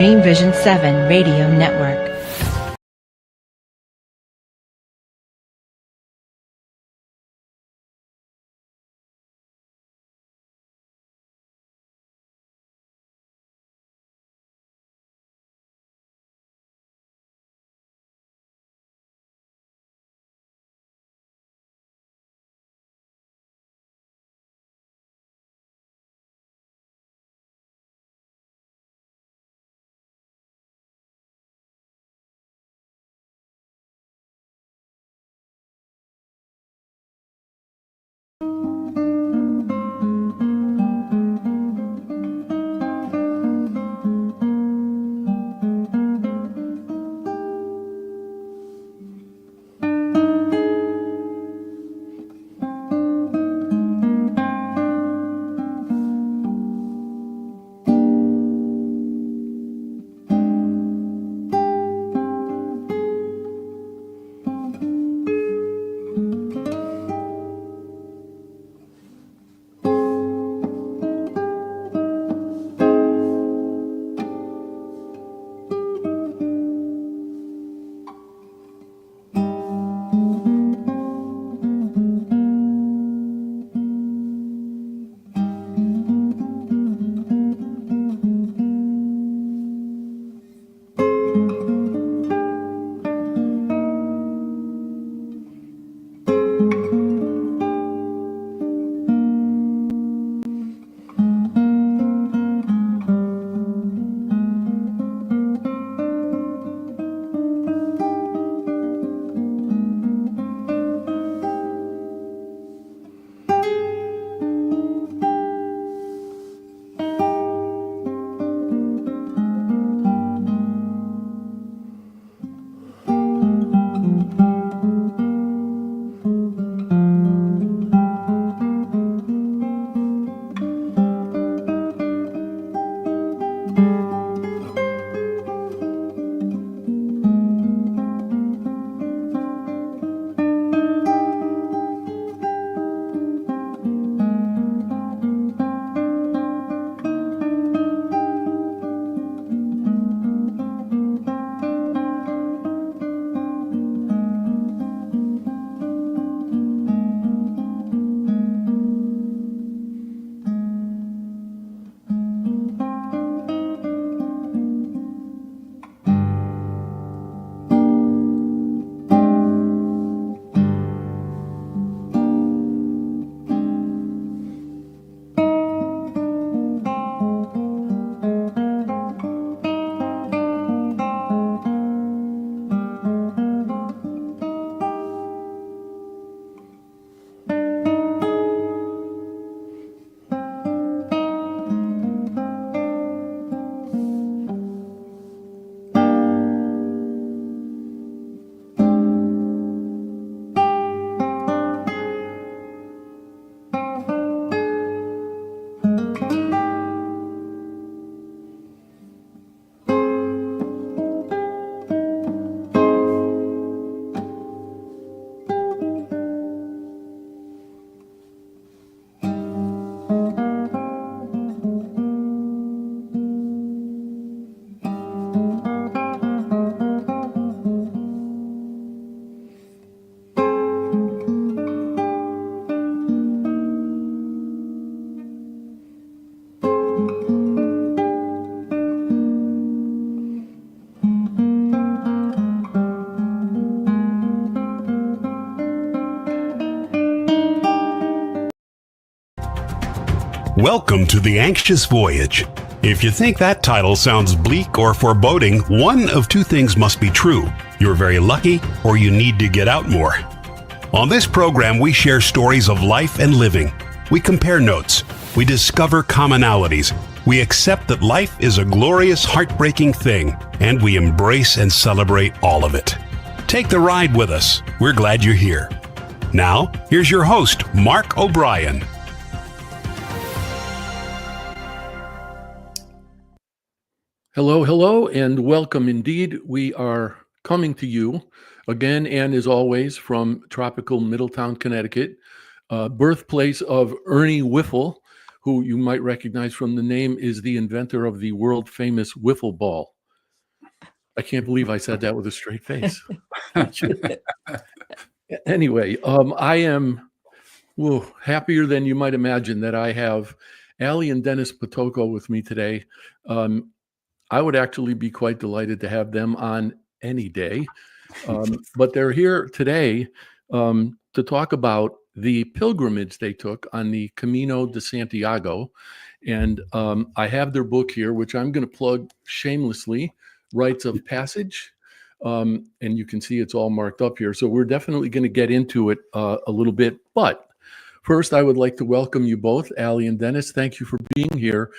Dream Vision 7 Radio Network. Welcome to The Anxious Voyage. If you think that title sounds bleak or foreboding, one of two things must be true. You're very lucky, or you need to get out more. On this program, we share stories of life and living. We compare notes. We discover commonalities. We accept that life is a glorious, heartbreaking thing, and we embrace and celebrate all of it. Take the ride with us. We're glad you're here. Now, here's your host, Mark O'Brien. Hello, and welcome indeed. We are coming to you again, and as always, from tropical Middletown, Connecticut, birthplace of Ernie Whiffle, who you might recognize from the name, is the inventor of the world famous wiffle ball. I can't believe I said that with a straight face. Anyway, I am happier than you might imagine that I have Allie and Dennis Pitocco with me today. I would actually be quite delighted to have them on any day. But they're here today to talk about the pilgrimage they took on the Camino de Santiago. And I have their book here, which I'm going to plug shamelessly, Rites of Passage. And you can see it's all marked up here. So we're definitely going to get into it a little bit. But first, I would like to welcome you both, Allie and Dennis. Thank you for being here.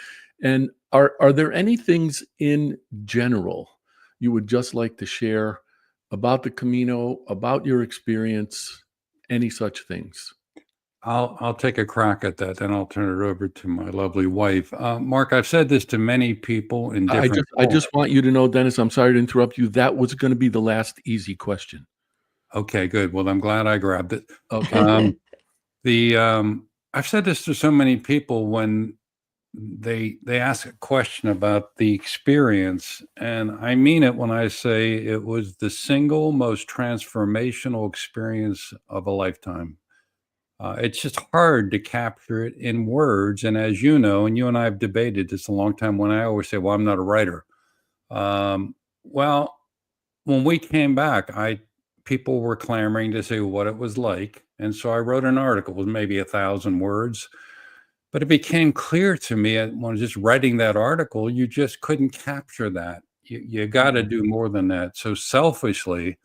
And are there any things in general you would just like to share about the Camino, about your experience, any such things? I'll take a crack at that, then I'll turn it over to my lovely wife. Mark, I've said this to many people in different. I just want you to know, Dennis, I'm sorry to interrupt you. That was going to be the last easy question. Okay, good. Well, I'm glad I grabbed it. Okay. I've said this to so many people when they ask a question about the experience, and I mean it when I say it was the single most transformational experience of a lifetime. It's just hard to capture it in words. And as you know, and you and I have debated this a long time, when I always say, well, I'm not a writer. Well, when we came back, people were clamoring to say what it was like. And so I wrote an article with maybe 1,000 words. But it became clear to me when just writing that article, you just couldn't capture that. You got to do more than that. So selfishly,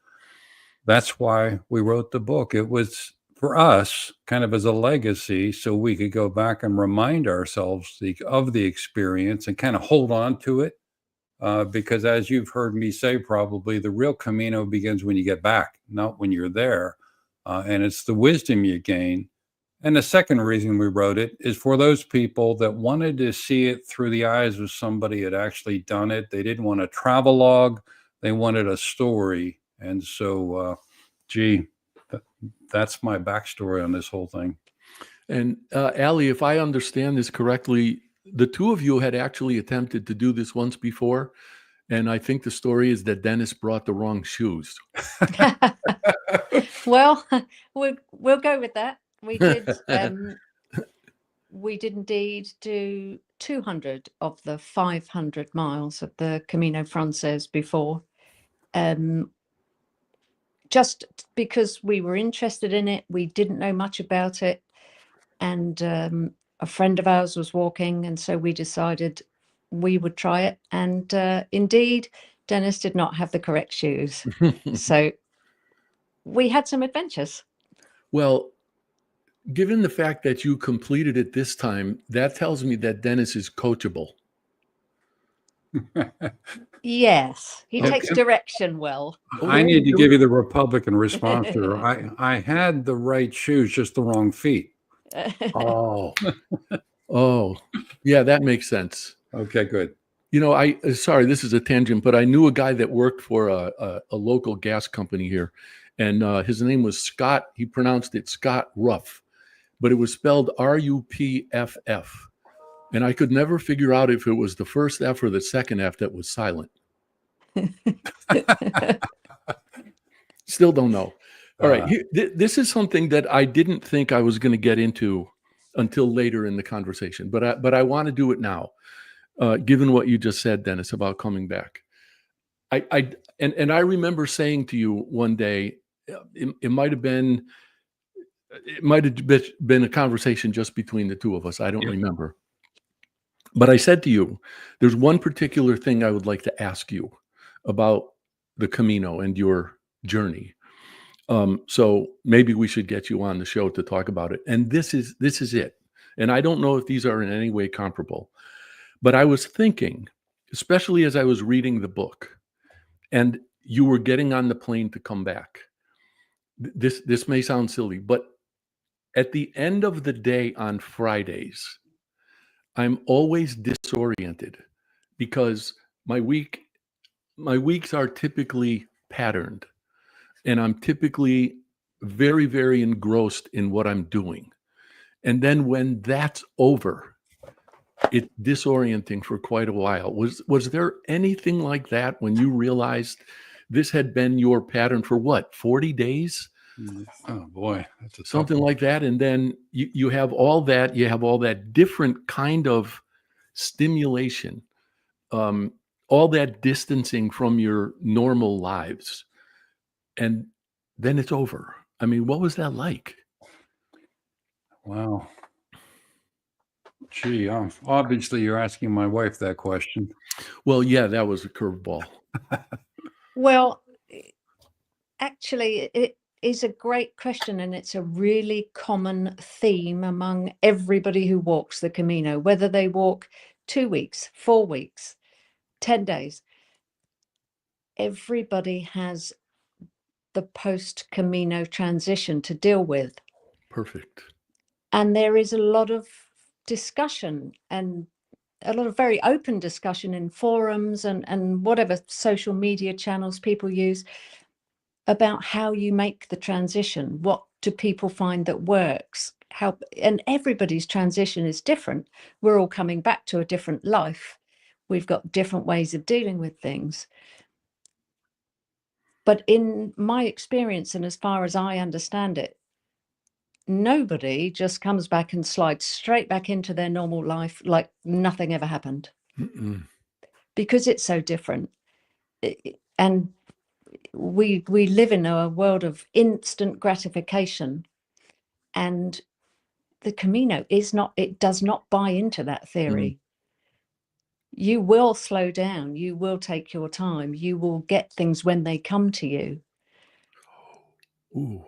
that's why we wrote the book. It was for us kind of as a legacy, so we could go back and remind ourselves of the experience and kind of hold on to it. Because as you've heard me say, probably the real Camino begins when you get back, not when you're there. And it's the wisdom you gain. And the second reason we wrote it is for those people that wanted to see it through the eyes of somebody who had actually done it. They didn't want a travelogue. They wanted a story. And so, that's my backstory on this whole thing. And Allie, if I understand this correctly, the two of you had actually attempted to do this once before. And I think the story is that Dennis brought the wrong shoes. Well, we'll go with that. We did. We did indeed do 200 of the 500 miles of the Camino Frances before, just because we were interested in it. We didn't know much about it, and a friend of ours was walking, and so we decided we would try it. And indeed, Dennis did not have the correct shoes, so we had some adventures. Well, given the fact that you completed it this time, that tells me that Dennis is coachable. Yes, he takes direction well. I need to give you the Republican response here. I had the right shoes, just the wrong feet. Oh, yeah, that makes sense. Okay, good. You know, sorry, this is a tangent, but I knew a guy that worked for a local gas company here, and his name was Scott. He pronounced it Scott Ruff, but it was spelled Ruppff. And I could never figure out if it was the first F or the second F that was silent. Still don't know. All right. This is something that I didn't think I was going to get into until later in the conversation, but I want to do it now, given what you just said, Dennis, about coming back. I remember saying to you one day, it might have been a conversation just between the two of us. I don't remember. But I said to you, there's one particular thing I would like to ask you about the Camino and your journey. So maybe we should get you on the show to talk about it. And this is it. And I don't know if these are in any way comparable, but I was thinking, especially as I was reading the book and you were getting on the plane to come back. This may sound silly, but at the end of the day on Fridays, I'm always disoriented because my weeks are typically patterned, and I'm typically very, very engrossed in what I'm doing. And then when that's over, it's disorienting for quite a while. Was there anything like that when you realized this had been your pattern for what, 40 days? Oh boy, that's a tough Something one. like that. And then you have all that different kind of stimulation, all that distancing from your normal lives. And then it's over. I mean, what was that like? Wow. Gee, obviously you're asking my wife that question. Well, yeah, that was a curveball. Well, actually, it is a great question, and it's a really common theme among everybody who walks the Camino, whether they walk 2 weeks, 4 weeks, 10 days. Everybody has the post-Camino transition to deal with. Perfect. And there is a lot of discussion and a lot of very open discussion in forums and whatever social media channels people use about how you make the transition. What do people find that works? How, and everybody's transition is different. We're all coming back to a different life. We've got different ways of dealing with things. But in my experience, and as far as I understand it, nobody just comes back and slides straight back into their normal life like nothing ever happened. Mm-mm. Because it's so different. And we live in a world of instant gratification, and the Camino is not, it does not buy into that theory. You will slow down, you will take your time, you will get things when they come to you. Ooh.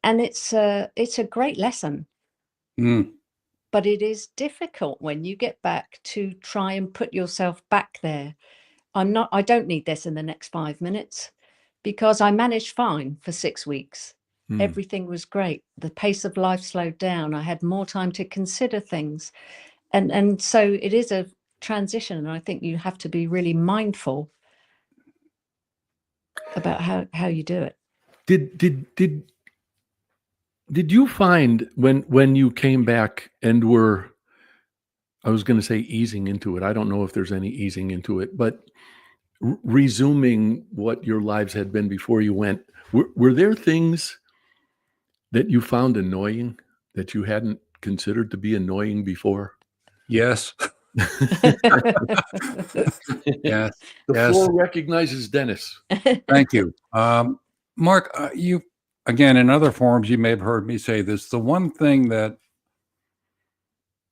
And it's a great lesson. But it is difficult when you get back to try and put yourself back there. I don't need this in the next 5 minutes, because I managed fine for 6 weeks. Everything was great. The pace of life slowed down. I had more time to consider things. And so it is a transition. And I think you have to be really mindful about how you do it. Did you find when you came back and were, I was going to say easing into it. I don't know if there's any easing into it, but resuming what your lives had been before you went, were there things that you found annoying that you hadn't considered to be annoying before? Yes. Yes. The floor recognizes Dennis. Thank you. Mark, you, again, in other forums, you may have heard me say this. The one thing that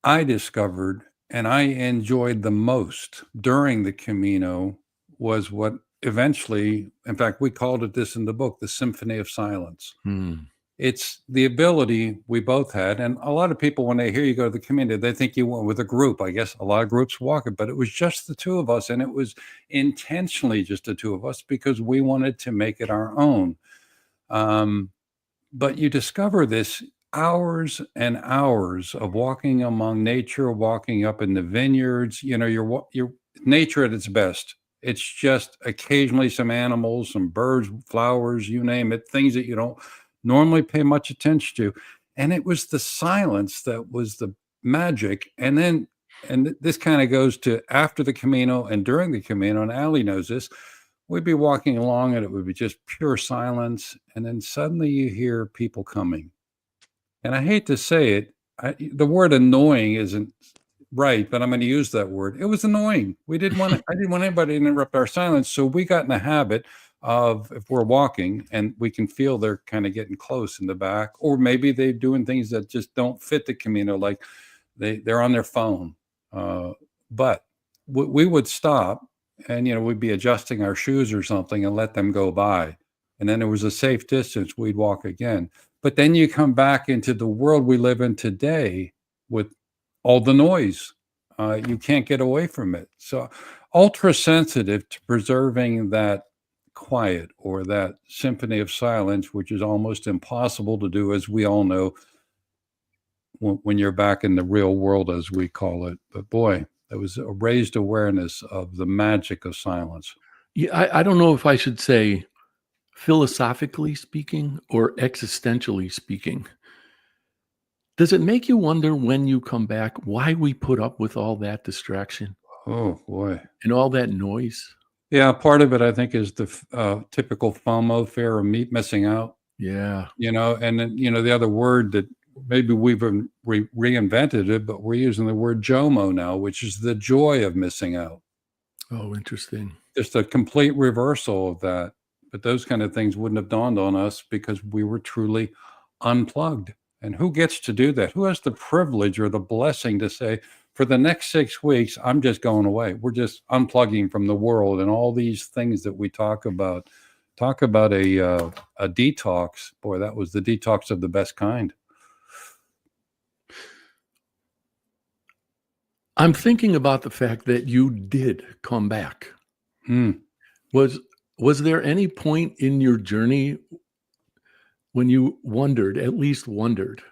I discovered and I enjoyed the most during the Camino was what eventually, in fact, we called it this in the book, the Symphony of Silence. It's the ability we both had. And a lot of people, when they hear you go to the Camino, they think you went with a group. I guess a lot of groups walk it, but it was just the two of us. And it was intentionally just the two of us because we wanted to make it our own. But you discover this hours and hours of walking among nature, walking up in the vineyards, you know, your nature at its best. It's just occasionally some animals, some birds, flowers, you name it, things that you don't normally pay much attention to. And it was the silence that was the magic. And then, and this kind of goes to after the Camino and during the Camino, and Ali knows this, we'd be walking along and it would be just pure silence. And then suddenly you hear people coming. And I hate to say it, the word annoying isn't right, but I'm going to use that word. It was annoying. I didn't want anybody to interrupt our silence. So we got in the habit of, if we're walking and we can feel they're kind of getting close in the back, or maybe they're doing things that just don't fit the Camino, like they're on their phone. But we would stop and, you know, we'd be adjusting our shoes or something and let them go by. And then there was a safe distance, we'd walk again. But then you come back into the world we live in today with all the noise. You can't get away from it. So ultra sensitive to preserving that quiet or that symphony of silence, which is almost impossible to do, as we all know, when you're back in the real world, as we call it. But boy, there was a raised awareness of the magic of silence. Yeah, I don't know if I should say philosophically speaking or existentially speaking. Does it make you wonder when you come back why we put up with all that distraction Oh boy. and all that noise? Yeah, part of it I think is the typical FOMO, fear of missing out. Yeah. And then, the other word that maybe we've reinvented it, but we're using the word JOMO now, which is the joy of missing out. Oh, interesting. Just a complete reversal of that. But those kind of things wouldn't have dawned on us because we were truly unplugged. And who gets to do that? Who has the privilege or the blessing to say, for the next 6 weeks, I'm just going away. We're just unplugging from the world and all these things that we talk about. Talk about a detox. Boy, that was the detox of the best kind. I'm thinking about the fact that you did come back. Was there any point in your journey when you at least wondered,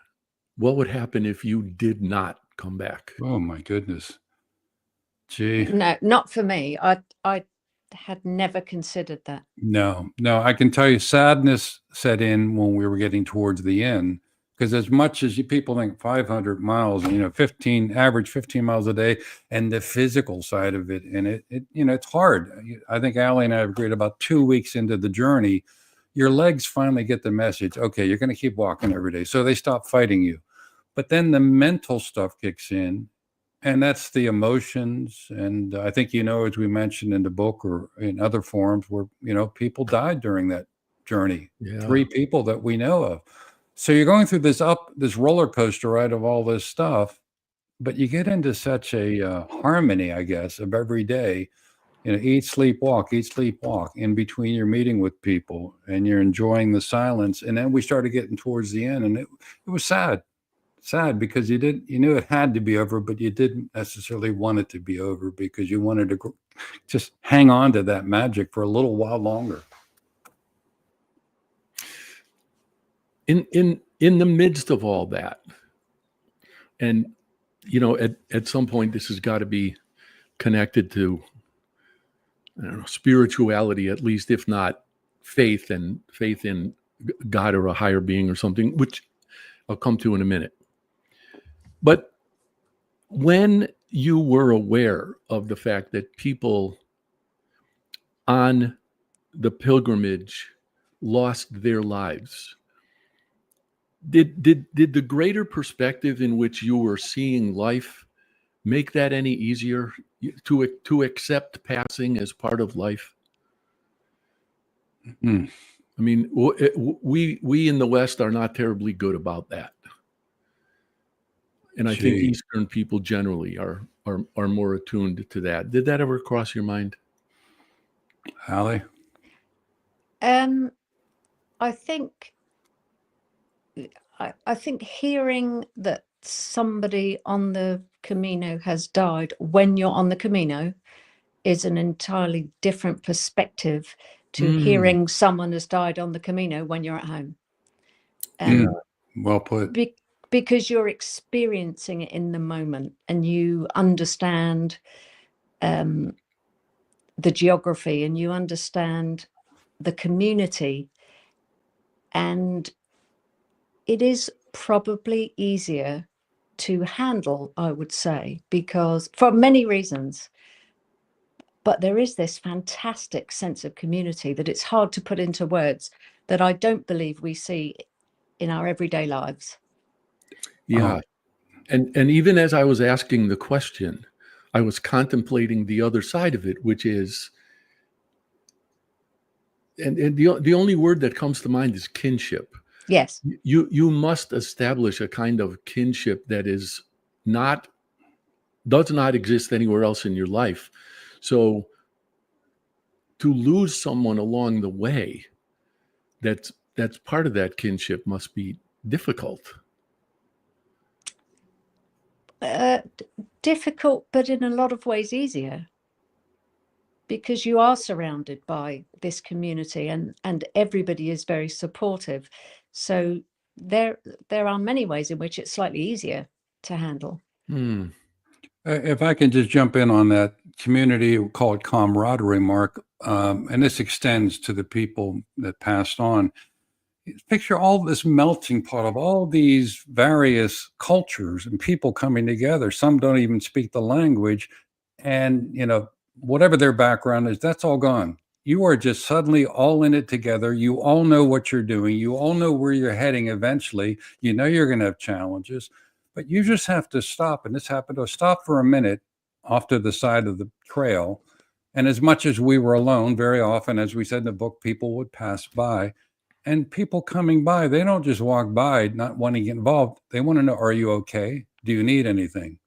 what would happen if you did not come back? Oh my goodness. Gee. No, not for me. I had never considered that. No, I can tell you sadness set in when we were getting towards the end, because as much as people think 500 miles, 15 miles a day, and the physical side of it, and it it's hard. I think Allie and I have agreed about 2 weeks into the journey, your legs finally get the message. Okay, you're going to keep walking every day. So they stop fighting you. But then the mental stuff kicks in, and that's the emotions. And I think, as we mentioned in the book or in other forums where, people died during that journey. Yeah. 3 people that we know of. So you're going through this roller coaster ride of all this stuff, but you get into such a harmony, I guess, of every day. Eat, sleep, walk, in between your meeting with people, and you're enjoying the silence. And then we started getting towards the end, and it was sad because you knew it had to be over, but you didn't necessarily want it to be over because you wanted to just hang on to that magic for a little while longer. In the midst of all that, and at some point this has got to be connected to, I don't know, spirituality, at least, if not faith in God or a higher being or something, which I'll come to in a minute. But when you were aware of the fact that people on the pilgrimage lost their lives, did the greater perspective in which you were seeing life make that any easier to accept passing as part of life? I mean, we in the West are not terribly good about that, and I think Eastern people generally are more attuned to that. Did that ever cross your mind, Allie? I think hearing that somebody on the Camino has died when you're on the Camino is an entirely different perspective to hearing someone has died on the Camino when you're at home. Well put. Because you're experiencing it in the moment, and you understand the geography, and you understand the community, and it is probably easier to handle, I would say, because for many reasons. But there is this fantastic sense of community that it's hard to put into words, that I don't believe we see in our everyday lives. Yeah. And even as I was asking the question, I was contemplating the other side of it, which is, and the only word that comes to mind is kinship. Yes. You must establish a kind of kinship that does not exist anywhere else in your life. So to lose someone along the way, that's part of that kinship must be difficult. Difficult, but in a lot of ways easier, because you are surrounded by this community, and everybody is very supportive. So there are many ways in which it's slightly easier to handle. If I can just jump in on that community, we call it camaraderie, Mark, and this extends to the people that passed on. Picture all this melting pot of all these various cultures and people coming together. Some don't even speak the language, and whatever their background is, that's all gone. You are just suddenly all in it together. You all know what you're doing. You all know where you're heading eventually. You know you're going to have challenges, but you just have to stop. And this happened to us. Stop for a minute off to the side of the trail. And as much as we were alone, very often, as we said in the book, people would pass by. And people coming by, they don't just walk by not wanting to get involved. They want to know, are you okay? Do you need anything?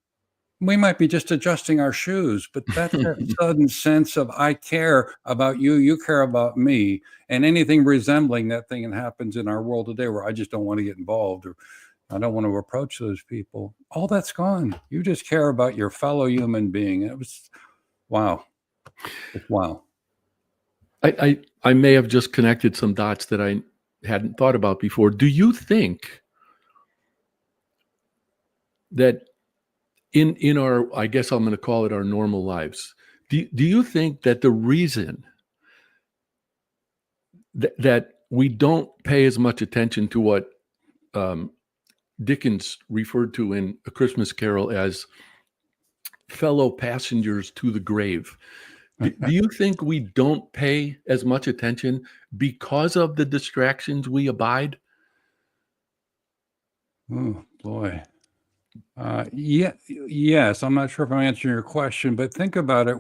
We might be just adjusting our shoes, but that's that sudden sense of, I care about you, you care about me. And anything resembling that thing that happens in our world today where I just don't want to get involved or I don't want to approach those people, all that's gone. You just care about your fellow human being. It was, wow. It's wow. I may have just connected some dots that I hadn't thought about before. Do you think that in our, I guess I'm going to call it our normal lives, do you think that the reason that we don't pay as much attention to what Dickens referred to in A Christmas Carol as fellow passengers to the grave, do you think we don't pay as much attention because of the distractions we abide? Oh, boy. Yes. I'm not sure if I'm answering your question, but think about it.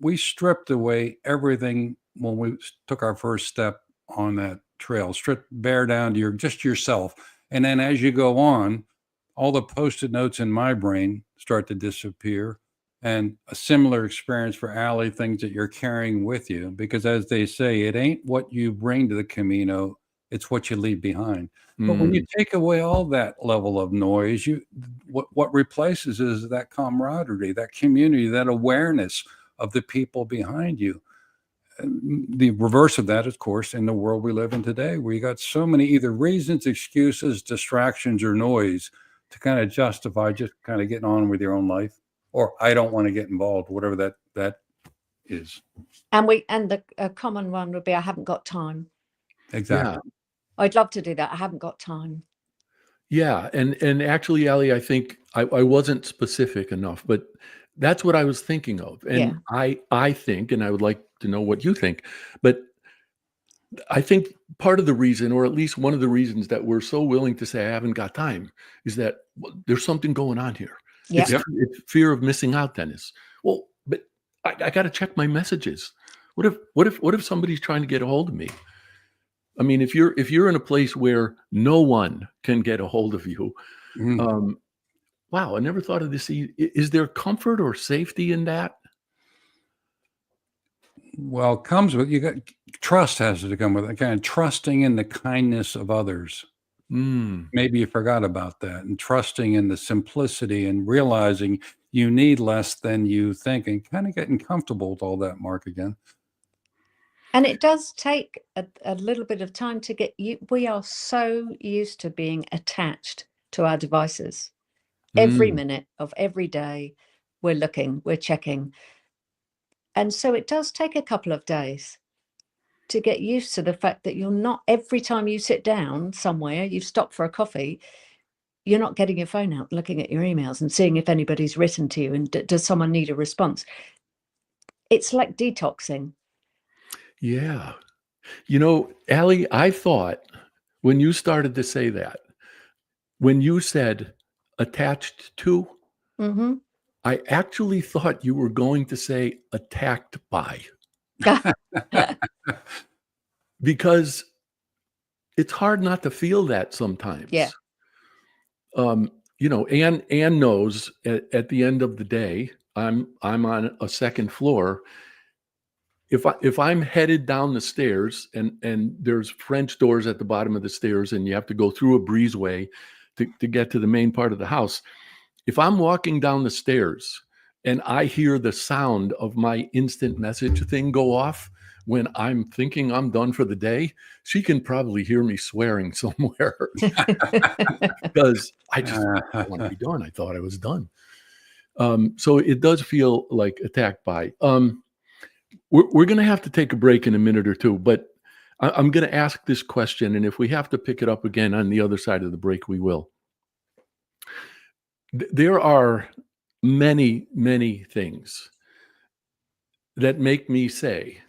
We stripped away everything when we took our first step on that trail, stripped bare down to just yourself. And then as you go on, all the Post-it notes in my brain start to disappear. And a similar experience for Allie, things that you're carrying with you, because as they say, it ain't what you bring to the Camino, it's what you leave behind. But when you take away all that level of noise, what replaces is that camaraderie, that community, that awareness of the people behind you. The reverse of that, of course, in the world we live in today, where you got so many either reasons, excuses, distractions, or noise to kind of justify just kind of getting on with your own life. Or I don't want to get involved, whatever that is. And the common one would be, I haven't got time. Exactly. Yeah. I'd love to do that. I haven't got time. Yeah. And actually, Allie, I think I wasn't specific enough, but that's what I was thinking of. And yeah. I think, and I would like to know what you think, but I think part of the reason, or at least one of the reasons that we're so willing to say I haven't got time, is that there's something going on here. It's fear of missing out, Dennis. Well, but I got to check my messages. What if somebody's trying to get a hold of me? I mean, if you're in a place where no one can get a hold of you, wow, I never thought of this. Is there comfort or safety in that? Well, it comes with, trust has to come with it, kind of trusting in the kindness of others. Maybe you forgot about that, and trusting in the simplicity and realizing you need less than you think, and kind of getting comfortable with all that, Mark, again. And it does take a little bit of time to get you. We are so used to being attached to our devices. Every minute of every day, we're looking, we're checking. And so it does take a couple of days to get used to the fact that you're not, every time you sit down somewhere, you've stopped for a coffee, you're not getting your phone out, looking at your emails and seeing if anybody's written to you and does someone need a response. It's like detoxing. Yeah. Allie, I thought when you started to say that, when you said attached to, I actually thought you were going to say attacked by. Because it's hard not to feel that sometimes. Yeah. Anne knows at the end of the day, I'm on a second floor. If I'm headed down the stairs and there's French doors at the bottom of the stairs and you have to go through a breezeway to get to the main part of the house. If I'm walking down the stairs and I hear the sound of my instant message thing go off when I'm thinking I'm done for the day, she can probably hear me swearing somewhere because I just want to be done. I thought I was done. So it does feel like attacked by. We're going to have to take a break in a minute or two, but I'm going to ask this question, and if we have to pick it up again on the other side of the break, we will. There are many, many things that make me say,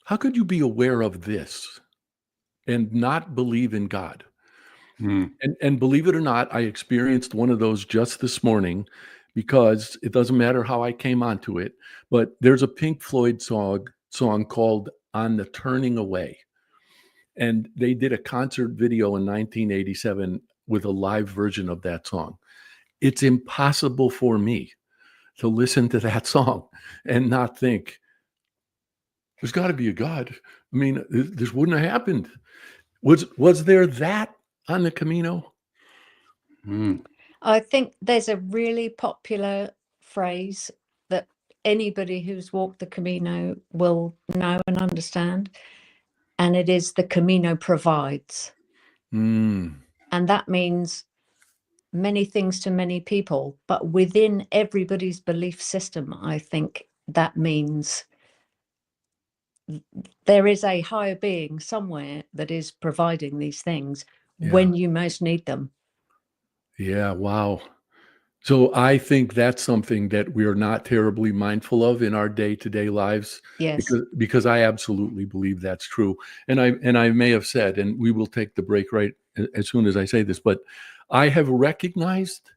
how could you be aware of this and not believe in God? And believe it or not, I experienced one of those just this morning, because it doesn't matter how I came onto it, but there's a Pink Floyd song called On the Turning Away. And they did a concert video in 1987 with a live version of that song. It's impossible for me to listen to that song and not think, there's got to be a God. I mean, this wouldn't have happened. Was there that on the Camino? I think there's a really popular phrase that anybody who's walked the Camino will know and understand, and it is the Camino provides. And that means many things to many people, but within everybody's belief system, I think that means there is a higher being somewhere that is providing these things when you most need them. Yeah, wow. So I think that's something that we're not terribly mindful of in our day-to-day lives. Yes. Because I absolutely believe that's true. And I may have said, and we will take the break right as soon as I say this, but I have recognized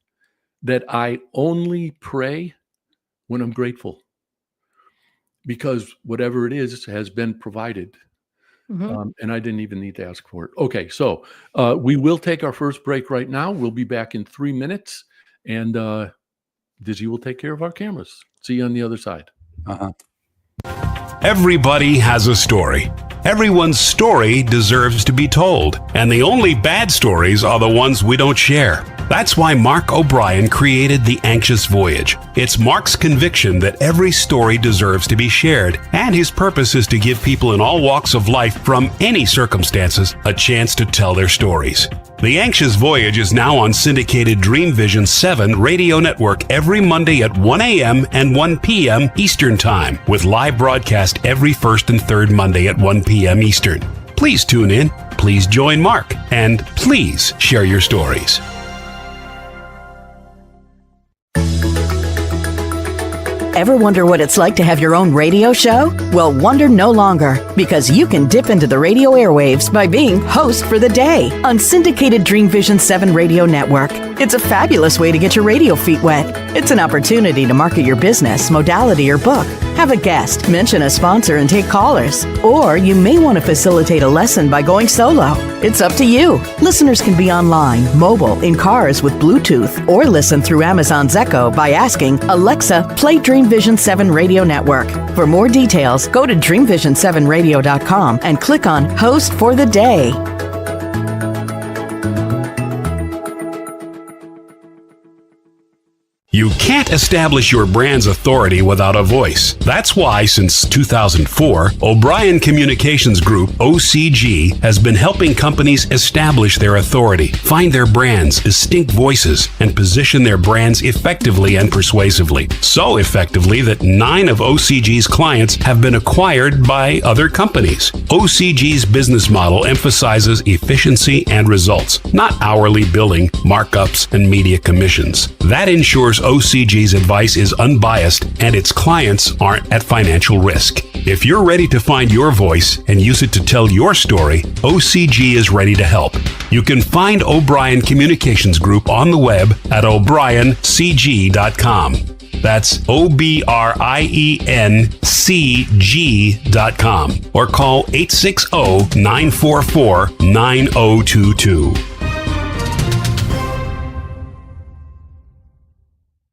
that I only pray when I'm grateful, because whatever it is has been provided. And I didn't even need to ask for it. Okay, so we will take our first break right now. We'll be back in 3 minutes, and Dizzy will take care of our cameras. See you on the other side. Everybody has a story. Everyone's story deserves to be told, and the only bad stories are the ones we don't share. That's why Mark O'Brien created The Anxious Voyage. It's Mark's conviction that every story deserves to be shared, and his purpose is to give people in all walks of life from any circumstances a chance to tell their stories. The Anxious Voyage is now on syndicated Dream Vision 7 radio network every Monday at 1 a.m. and 1 p.m. Eastern Time, with live broadcast every first and third Monday at 1 p.m. Eastern. Please tune in, please join Mark, and please share your stories. Ever wonder what it's like to have your own radio show? Well, wonder no longer, because you can dip into the radio airwaves by being host for the day on syndicated Dream Vision 7 radio network. It's a fabulous way to get your radio feet wet. It's an opportunity to market your business, modality, or book. Have a guest, mention a sponsor, and take callers. Or you may want to facilitate a lesson by going solo. It's up to you. Listeners can be online, mobile, in cars with Bluetooth, or listen through Amazon's Echo by asking, Alexa, play Dream Vision 7 Radio Network. For more details, go to dreamvision7radio.com and click on Host for the Day. You can't establish your brand's authority without a voice. That's why, since 2004, O'Brien Communications Group, OCG, has been helping companies establish their authority, find their brands, distinct voices, and position their brands effectively and persuasively. So effectively that 9 of OCG's clients have been acquired by other companies. OCG's business model emphasizes efficiency and results, not hourly billing, markups, and media commissions. That ensures OCG's advice is unbiased and its clients aren't at financial risk. If you're ready to find your voice and use it to tell your story, OCG is ready to help. You can find O'Brien Communications Group on the web at o'briencg.com. That's OBRIENCG.com, or call 860-944-9022.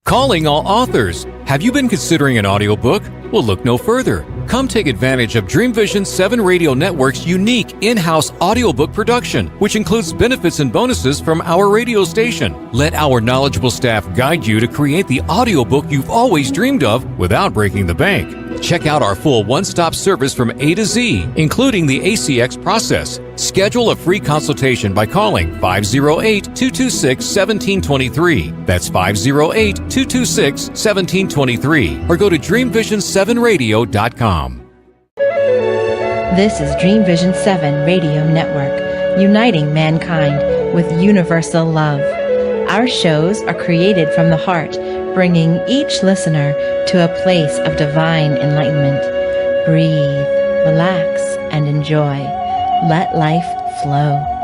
Calling all authors. Have you been considering an audiobook? Well, look no further. Come take advantage of Dream Vision 7 Radio Network's unique in-house audiobook production, which includes benefits and bonuses from our radio station. Let our knowledgeable staff guide you to create the audiobook you've always dreamed of without breaking the bank. Check out our full one-stop service from A to Z, including the ACX process. Schedule a free consultation by calling 508-226-1723. That's 508-226-1723. Or go to dreamvision7radio.com. This is Dream Vision 7 Radio Network, uniting mankind with universal love. Our shows are created from the heart, bringing each listener to a place of divine enlightenment. Breathe, relax, and enjoy. Let life flow.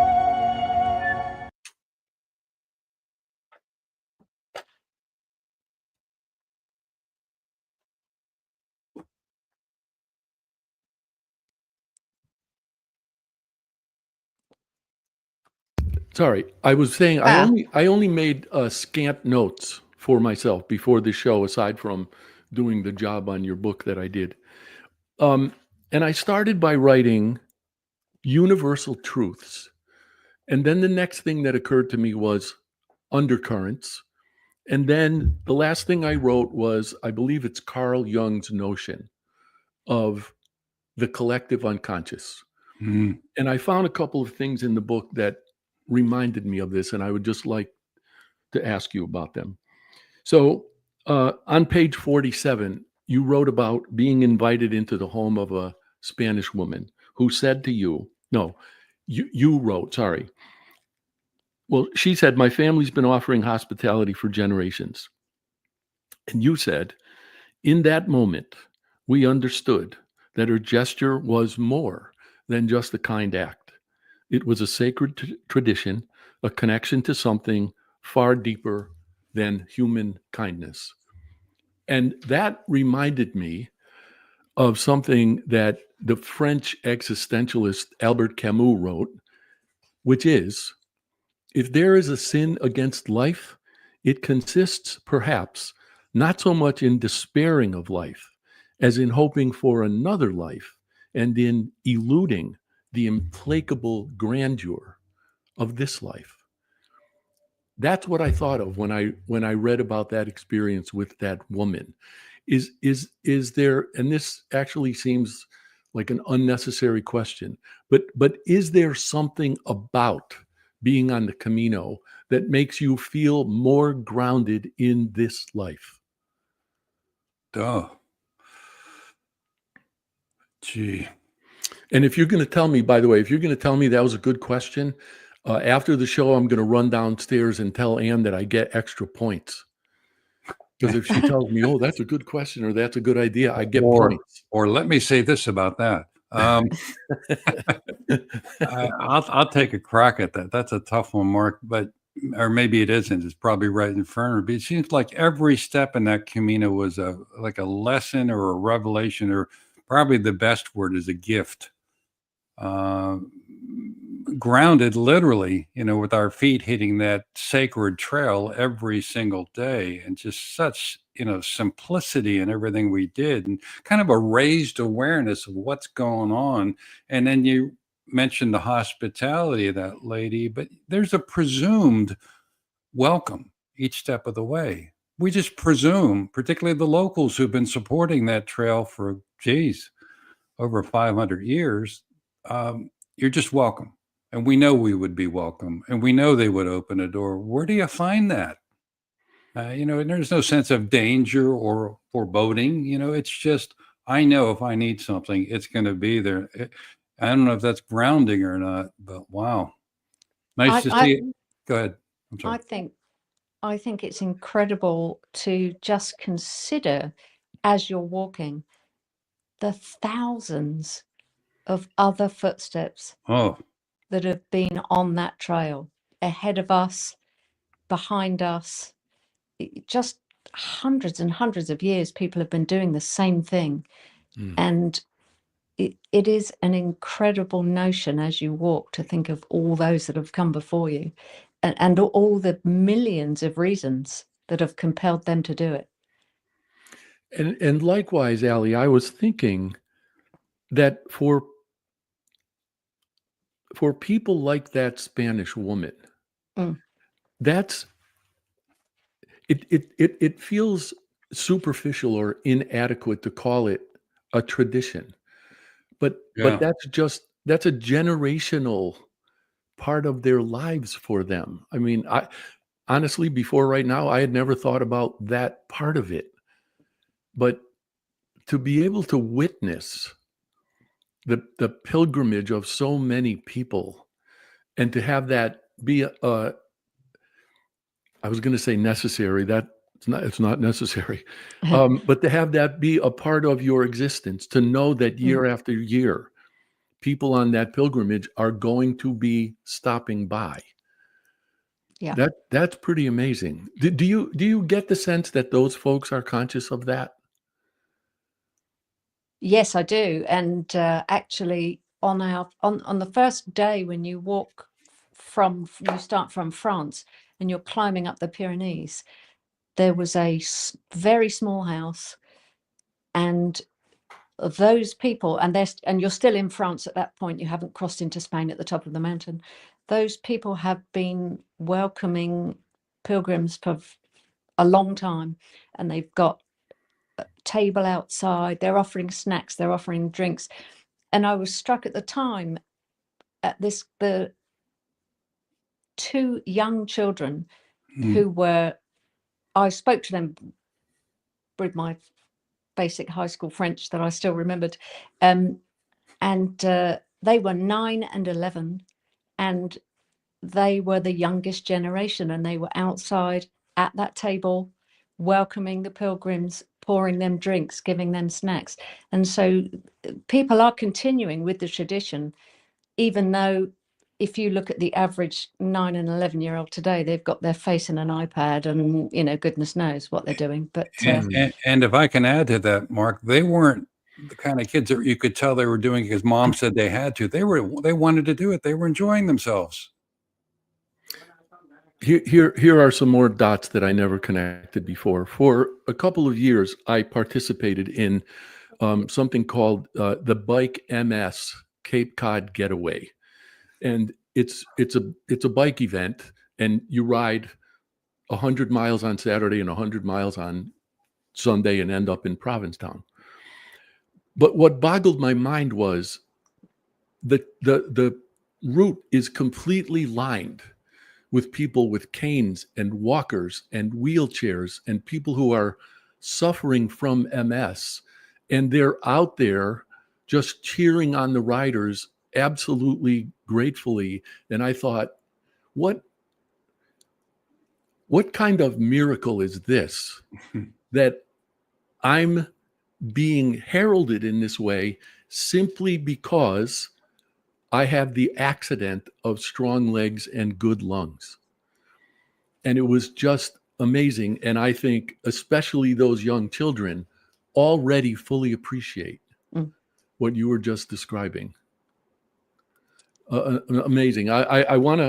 Sorry, I was saying I only made scant notes for myself before the show, aside from doing the job on your book that I did. And I started by writing universal truths. And then the next thing that occurred to me was undercurrents. And then the last thing I wrote was, I believe it's Carl Jung's notion of the collective unconscious. Mm. And I found a couple of things in the book that reminded me of this, and I would just like to ask you about them. So on page 47, you wrote about being invited into the home of a Spanish woman who said to you, you wrote, sorry. Well, she said, my family's been offering hospitality for generations. And you said, in that moment, we understood that her gesture was more than just a kind act. It was a sacred tradition, a connection to something far deeper than human kindness. And that reminded me of something that the French existentialist Albert Camus wrote, which is, if there is a sin against life, it consists perhaps not so much in despairing of life as in hoping for another life and in eluding the implacable grandeur of this life. That's what I thought of when I read about that experience with that woman. Is there, and this actually seems like an unnecessary question, but is there something about being on the Camino that makes you feel more grounded in this life? Duh. Gee. And if you're going to tell me, by the way, if you're going to tell me that was a good question, after the show, I'm going to run downstairs and tell Ann that I get extra points. Because if she tells me, oh, that's a good question or that's a good idea, I get points. Or let me say this about that. I'll take a crack at that. That's a tough one, Mark, or maybe it isn't. It's probably right in front of me. But it seems like every step in that Camino was like a lesson or a revelation, or probably the best word is a gift. Grounded literally, with our feet hitting that sacred trail every single day, and just such, simplicity in everything we did, and kind of a raised awareness of what's going on. And then you mentioned the hospitality of that lady, but there's a presumed welcome each step of the way. We just presume, particularly the locals who've been supporting that trail for, over 500 years, you're just welcome. And we know we would be welcome, and we know they would open a door. Where do you find that? And there's no sense of danger or foreboding. It's just, I know if I need something, it's going to be there. I don't know if that's grounding or not, but wow. Nice to see it. Go ahead. I'm sorry. I think it's incredible to just consider, as you're walking, the thousands of other footsteps that have been on that trail, ahead of us, behind us. Just hundreds and hundreds of years people have been doing the same thing. And it is an incredible notion as you walk to think of all those that have come before you, and all the millions of reasons that have compelled them to do it. And likewise, Allie, I was thinking that for people like that Spanish woman, that's it feels superficial or inadequate to call it a tradition, but that's a generational part of their lives for them. I mean, I honestly, before right now, I had never thought about that part of it, but to be able to witness the pilgrimage of so many people, and to have that be I was going to say necessary. That it's not necessary, but to have that be a part of your existence, to know that year after year, people on that pilgrimage are going to be stopping by. Yeah. That's pretty amazing. Do you get the sense that those folks are conscious of that? Yes, I do. And actually, on the first day when you you start from France and you're climbing up the Pyrenees, there was a very small house, and those people, and you're still in France at that point. You haven't crossed into Spain at the top of the mountain. Those people have been welcoming pilgrims for a long time, and they've got a table outside. They're offering snacks. They're offering drinks. And I was struck at the time at the two young children who I spoke to them with my basic high school French that I still remembered. And they were 9 and 11, and they were the youngest generation, and they were outside at that table, welcoming the pilgrims, pouring them drinks, giving them snacks. And so people are continuing with the tradition, even though if you look at the average 9 and 11-year-old today, they've got their face in an iPad and, goodness knows what they're doing. But and if I can add to that, Mark, they weren't the kind of kids that you could tell they were doing it because mom said they had to. They wanted to do it. They were enjoying themselves. Here are some more dots that I never connected before. For a couple of years, I participated in something called the Bike MS Cape Cod Getaway. And it's a bike event, and you ride 100 miles on Saturday and 100 miles on Sunday and end up in Provincetown. But what boggled my mind was the route is completely lined with people with canes and walkers and wheelchairs and people who are suffering from MS. And they're out there just cheering on the riders absolutely gratefully. And I thought, what kind of miracle is this that I'm being heralded in this way simply because I have the accident of strong legs and good lungs? And it was just amazing. And I think especially those young children already fully appreciate what you were just describing. Amazing. I want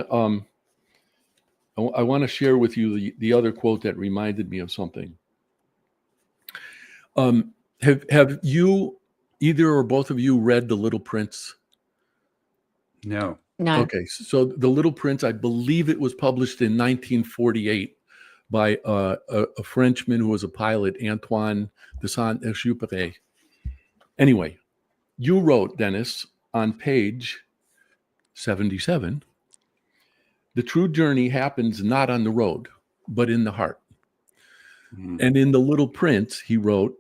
to share with you the other quote that reminded me of something. Have you, either or both of you, read The Little Prince? No. Okay, so The Little Prince, I believe it was published in 1948 by a Frenchman who was a pilot, Antoine de Saint-Exupéry. Anyway, you wrote, Dennis, on page 77, the true journey happens not on the road, but in the heart. And in The Little Prince, he wrote,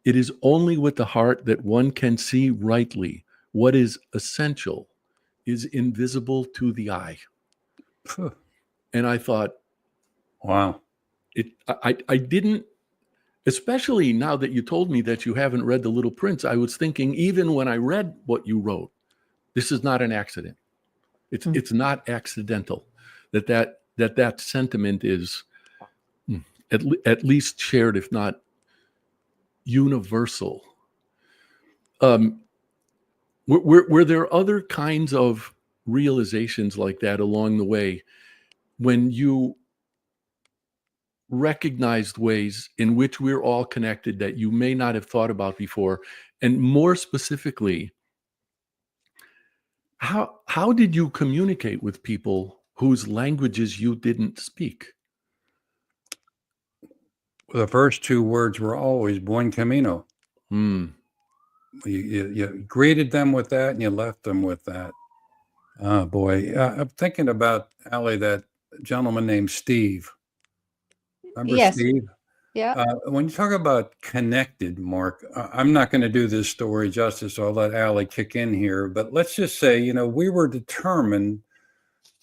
it is only with the heart that one can see rightly what is essential is invisible to the eye. And I thought, wow. I didn't, especially now that you told me that you haven't read The Little Prince, I was thinking, even when I read what you wrote, this is not an accident. It's not accidental that sentiment is at least shared, if not universal. Were there other kinds of realizations like that along the way when you recognized ways in which we're all connected that you may not have thought about before? And more specifically, how did you communicate with people whose languages you didn't speak? The first two words were always Buen Camino. You greeted them with that and you left them with that. Oh, boy. I'm thinking about, Allie, that gentleman named Steve. Remember Yes. Steve? Yeah. When you talk about connected, Mark, I'm not going to do this story justice, so I'll let Allie kick in here. But let's just say, we were determined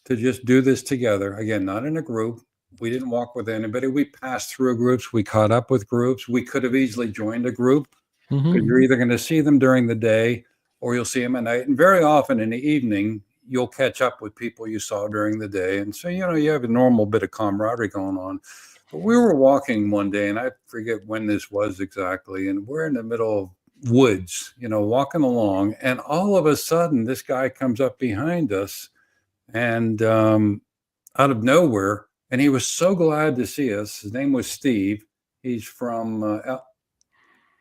to just do this together. Again, not in a group. We didn't walk with anybody. We passed through groups. We caught up with groups. We could have easily joined a group, because you're either going to see them during the day or you'll see them at night. And very often in the evening, you'll catch up with people you saw during the day. And so, you have a normal bit of camaraderie going on. But we were walking one day, and I forget when this was exactly, and we're in the middle of woods, walking along. And all of a sudden, this guy comes up behind us and out of nowhere. And he was so glad to see us. His name was Steve. He's from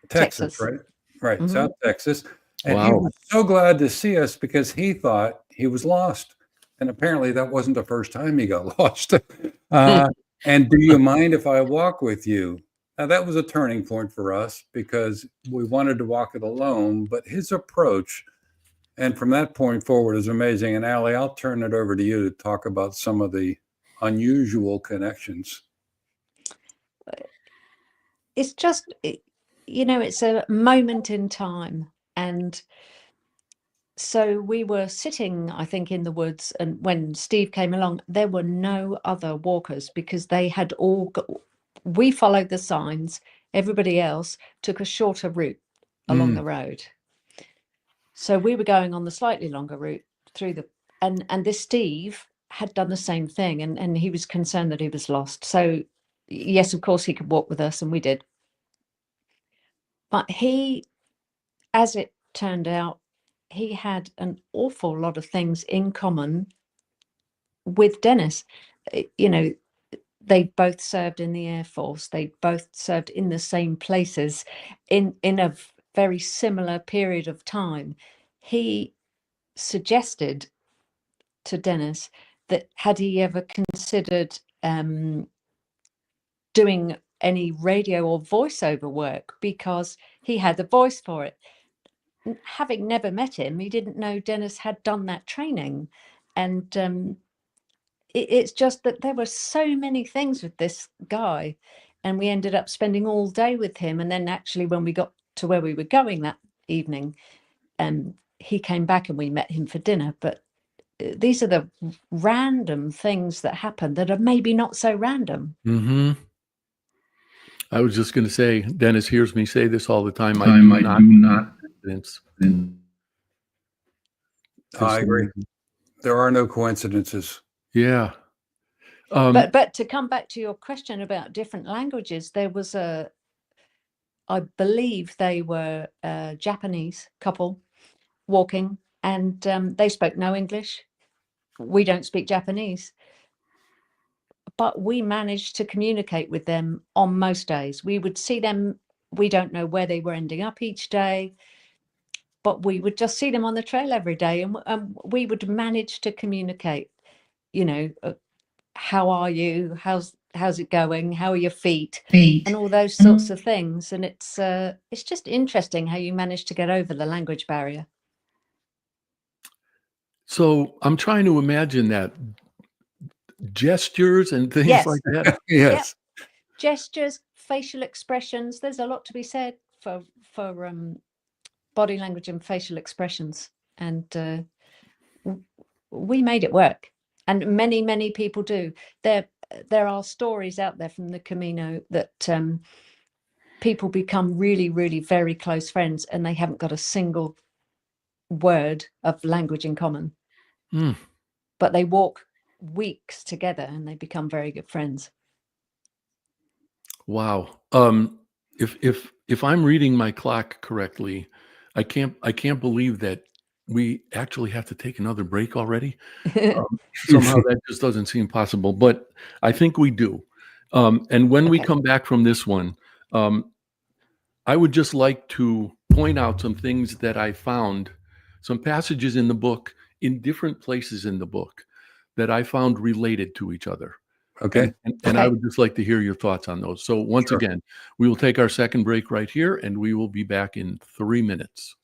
Texas, right? Right, Mhm. South Texas. And he Wow. was so glad to see us because he thought he was lost. And apparently that wasn't the first time he got lost. And do you mind if I walk with you? Now, that was a turning point for us because we wanted to walk it alone, but his approach, and from that point forward, is amazing. And Allie, I'll turn it over to you to talk about some of the unusual connections. It's just, it's a moment in time. And so we were sitting, I think, in the woods, and when Steve came along, there were no other walkers because they had all we followed the signs. Everybody else took a shorter route along the road. So we were going on the slightly longer route through and this Steve had done the same thing, and he was concerned that he was lost. So yes, of course he could walk with us, and we did. But he, as it turned out, he had an awful lot of things in common with Dennis. They both served in the Air Force. They both served in the same places in a very similar period of time. He suggested to Dennis that had he ever considered doing any radio or voiceover work, because he had the voice for it. Having never met him, he didn't know Dennis had done that training. And it's just that there were so many things with this guy, and we ended up spending all day with him. And then actually when we got to where we were going that evening, he came back and we met him for dinner. But these are the random things that happen that are maybe not so random. I was just going to say, Dennis hears me say this all the time. I agree. There are no coincidences. Yeah. But to come back to your question about different languages, there was I believe they were a Japanese couple walking, and they spoke no English. We don't speak Japanese, but we managed to communicate with them on most days. We would see them. We don't know where they were ending up each day, but we would just see them on the trail every day, and we would manage to communicate. How are you? How's it going? How are your feet? And all those sorts of things. And it's just interesting how you manage to get over the language barrier. So I'm trying to imagine that gestures and things like that. Yes. Yep. Gestures, facial expressions. There's a lot to be said for body language and facial expressions. And we made it work. And many, many people do. There are stories out there from the Camino that people become really, really very close friends, and they haven't got a single word of language in common. But they walk weeks together and they become very good friends. Wow. If I'm reading my clock correctly, I can't believe that we actually have to take another break already. Somehow that just doesn't seem possible, but I think we do. And when we come back from this one, I would just like to point out some things that I found, some passages in the book, in different places in the book, that I found related to each other. Okay. And I would just like to hear your thoughts on those. So once again, we will take our second break right here, and we will be back in 3 minutes.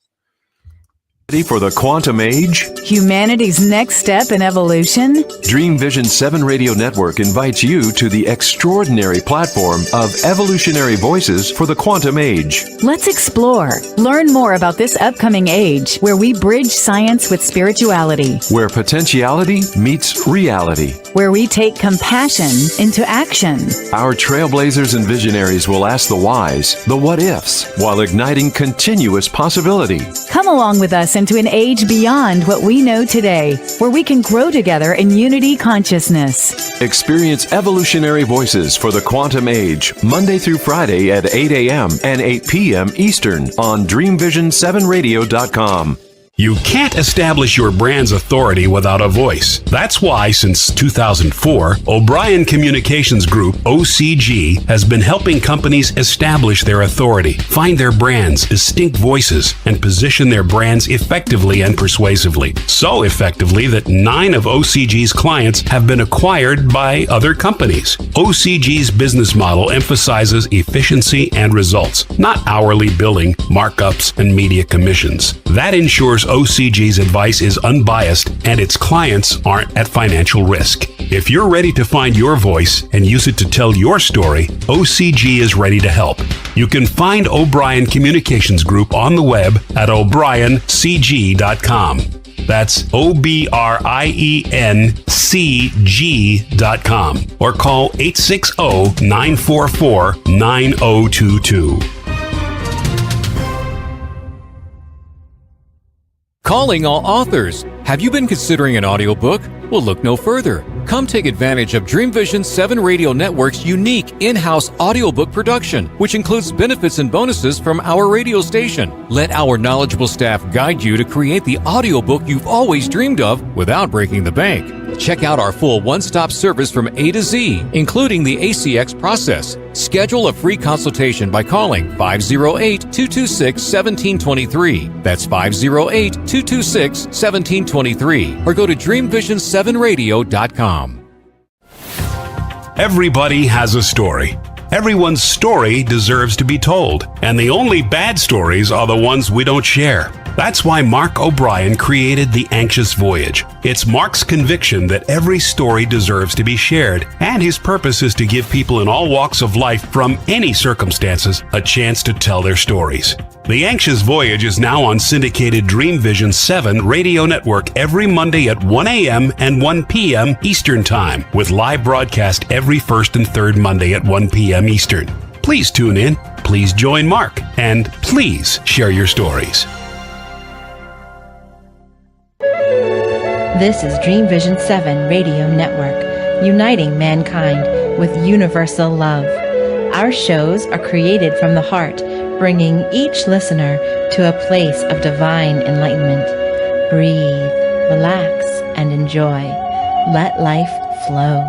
For the quantum age? Humanity's next step in evolution? Dream Vision 7 Radio Network invites you to the extraordinary platform of evolutionary voices for the quantum age. Let's explore. Learn more about this upcoming age where we bridge science with spirituality. Where potentiality meets reality. Where we take compassion into action. Our trailblazers and visionaries will ask the whys, the what ifs, while igniting continuous possibility. Come along with us into an age beyond what we know today, where we can grow together in unity consciousness. Experience evolutionary voices for the quantum age, Monday through Friday at 8 a.m. and 8 p.m. Eastern on DreamVision7Radio.com. You can't establish your brand's authority without a voice. That's why, since 2004, O'Brien Communications Group, OCG, has been helping companies establish their authority, find their brand's distinct voices, and position their brands effectively and persuasively. So effectively that 9 of OCG's clients have been acquired by other companies. OCG's business model emphasizes efficiency and results, not hourly billing, markups, and media commissions. That ensures OCG's advice is unbiased and its clients aren't at financial risk. If you're ready to find your voice and use it to tell your story, OCG is ready to help. You can find O'Brien Communications Group on the web at o'briencg.com. That's OBRIENCG.com or call 860-944-9022. Calling all authors. Have you been considering an audiobook? Well, look no further. Come take advantage of Dream Vision 7 Radio Network's unique in-house audiobook production, which includes benefits and bonuses from our radio station. Let our knowledgeable staff guide you to create the audiobook you've always dreamed of without breaking the bank. Check out our full one-stop service from A to Z, including the ACX process. Schedule a free consultation by calling 508-226-1723. That's 508-226-1723. Or go to DreamVision7Radio.com. Everybody has a story. Everyone's story deserves to be told, and the only bad stories are the ones we don't share. That's why Mark O'Brien created The Anxious Voyage. It's Mark's conviction that every story deserves to be shared, and his purpose is to give people in all walks of life from any circumstances a chance to tell their stories. The Anxious Voyage is now on syndicated Dream Vision 7 Radio Network every Monday at 1 a.m. and 1 p.m. Eastern Time, with live broadcast every first and third Monday at 1 p.m. Eastern. Please tune in, please join Mark, and please share your stories. This is Dream Vision 7 Radio Network, uniting mankind with universal love. Our shows are created from the heart, bringing each listener to a place of divine enlightenment. Breathe, relax, and enjoy. Let life flow.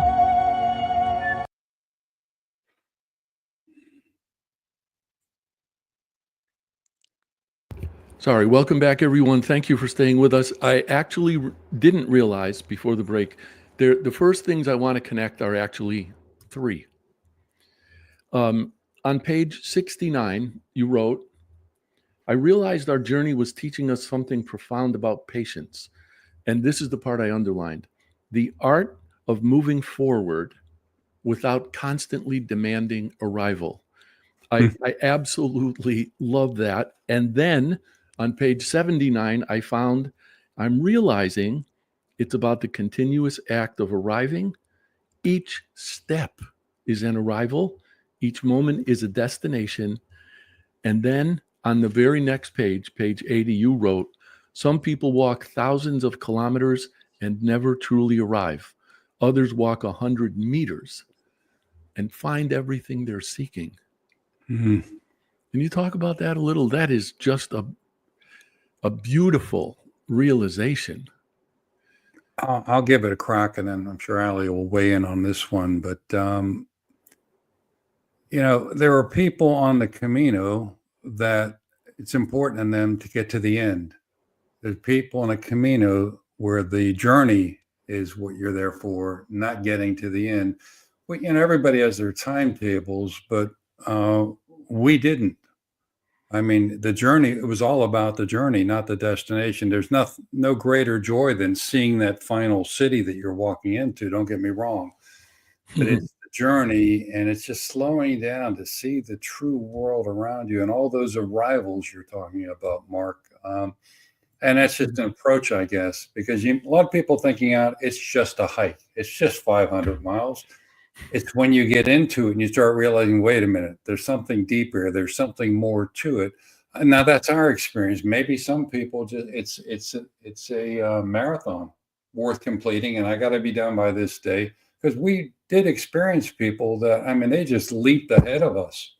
Sorry, welcome back, everyone. Thank you for staying with us. I actually didn't realize before the break, the first things I want to connect are actually 3. On page 69, you wrote, I realized our journey was teaching us something profound about patience. And this is the part I underlined. The art of moving forward without constantly demanding arrival. I absolutely love that. And then on page 79, I found I'm realizing it's about the continuous act of arriving. Each step is an arrival. Each moment is a destination. And then on the very next page, page 80, you wrote, some people walk thousands of kilometers and never truly arrive. Others walk 100 meters and find everything they're seeking. Mm-hmm. Can you talk about that a little? That is just a beautiful realization. I'll give it a crack, and then I'm sure Ali will weigh in on this one. But, there are people on the Camino that it's important in them to get to the end. There's people on a Camino where the journey is what you're there for, not getting to the end. Well, everybody has their timetables, but we didn't. I mean, the journey, it was all about the journey, not the destination. There's no greater joy than seeing that final city that you're walking into. Don't get me wrong, but it's the journey, and it's just slowing down to see the true world around you and all those arrivals you're talking about, Mark. And that's just an approach, I guess, because a lot of people thinking out, it's just a hike. It's just 500 miles. It's when you get into it and you start realizing, wait a minute, there's something deeper. There's something more to it. And now that's our experience. Maybe some people just, it's a marathon worth completing. And I got to be done by this day, because we did experience people that, I mean, they just leaped ahead of us.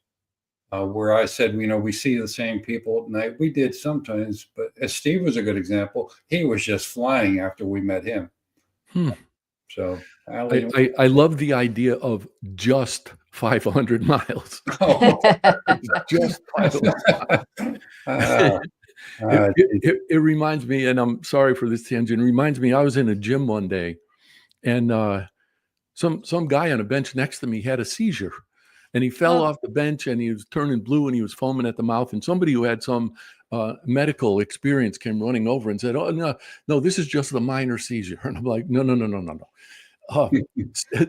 Where I said, we see the same people at night. We did sometimes, but as Steve was a good example, he was just flying after we met him. So I love the idea of just 500 miles. Just 500 miles. It reminds me, and I'm sorry for this tangent, it reminds me, I was in a gym one day, and some guy on a bench next to me had a seizure. And he fell off the bench, and he was turning blue, and he was foaming at the mouth. And somebody who had some medical experience came running over and said, "Oh, no, this is just a minor seizure." And I'm like, no.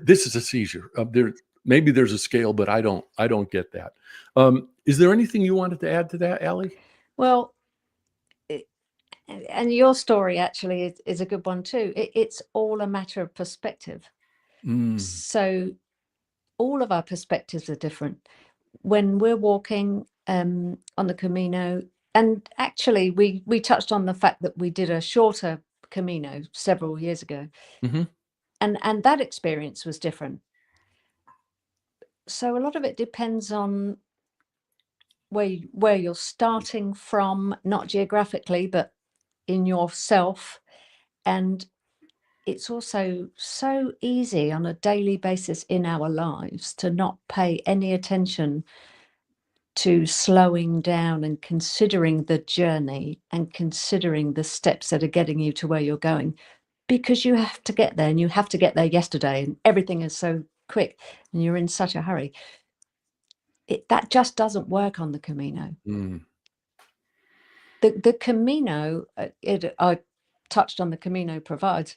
This is a seizure. Maybe there's a scale, but I don't get that. Is there anything you wanted to add to that, Allie? Well, and your story actually is a good one too. It's all a matter of perspective. So all of our perspectives are different. When we're walking on the Camino, and actually we touched on the fact that we did a shorter Camino several years ago, and that experience was different. So a lot of it depends on where you're starting from, not geographically, but in yourself. And it's also so easy on a daily basis in our lives to not pay any attention to slowing down and considering the journey and considering the steps that are getting you to where you're going, because you have to get there, and you have to get there yesterday, and everything is so quick and you're in such a hurry. That just doesn't work on the Camino. The Camino, I touched on the Camino provides.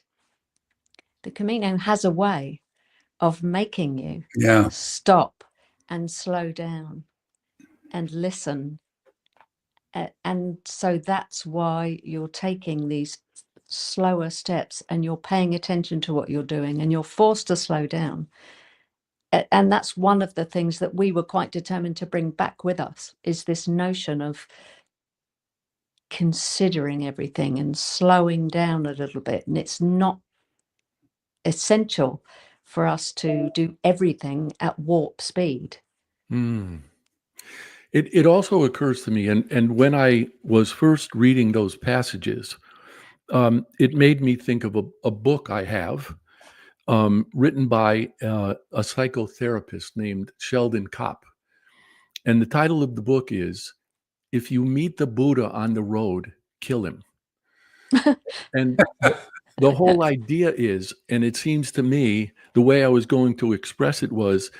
The Camino has a way of making you stop and slow down and listen. And so that's why you're taking these slower steps, and you're paying attention to what you're doing, and you're forced to slow down. And that's one of the things that we were quite determined to bring back with us, is this notion of considering everything and slowing down a little bit. And it's not essential for us to do everything at warp speed. It also occurs to me, and when I was first reading those passages, it made me think of a book I have written by a psychotherapist named Sheldon Kopp. And the title of the book is, "If You Meet the Buddha on the Road, Kill Him." And the whole idea is, and it seems to me, the way I was going to express it was,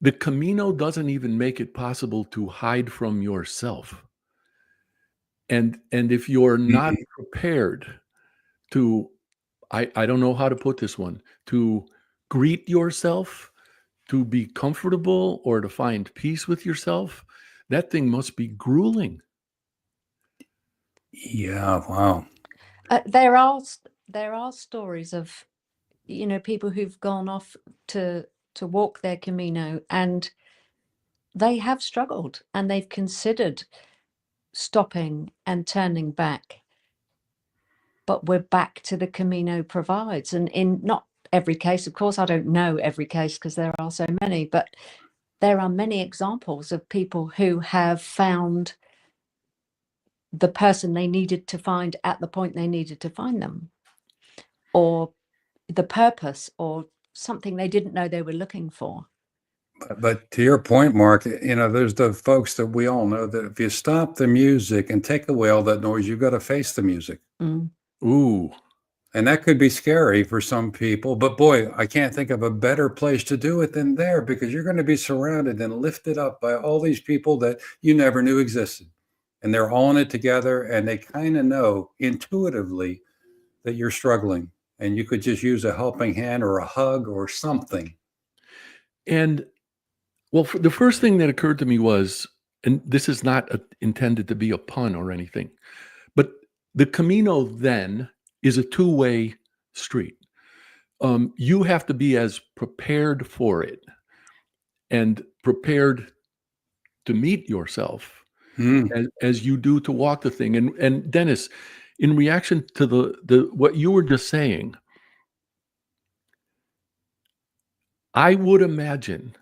the Camino doesn't even make it possible to hide from yourself. And if you're not prepared to, I don't know how to put this one, to greet yourself, to be comfortable, or to find peace with yourself, that thing must be grueling. Yeah, wow. There are stories of people who've gone off to walk their Camino, and they have struggled, and they've considered stopping and turning back. But we're back to the Camino provides, and in not every case, of course, I don't know every case because there are so many, but there are many examples of people who have found the person they needed to find at the point they needed to find them, or the purpose, or something they didn't know they were looking for. But to your point, Mark, there's the folks that we all know that if you stop the music and take away all that noise, you've got to face the music. Ooh. And that could be scary for some people, but boy, I can't think of a better place to do it than there, because you're going to be surrounded and lifted up by all these people that you never knew existed. And they're all in it together, and they kind of know intuitively that you're struggling, and you could just use a helping hand or a hug or something. And well, the first thing that occurred to me was, and this is not intended to be a pun or anything, but the Camino then is a two-way street. You have to be as prepared for it and prepared to meet yourself as you do to walk the thing. And Dennis, in reaction to the what you were just saying, I would imagine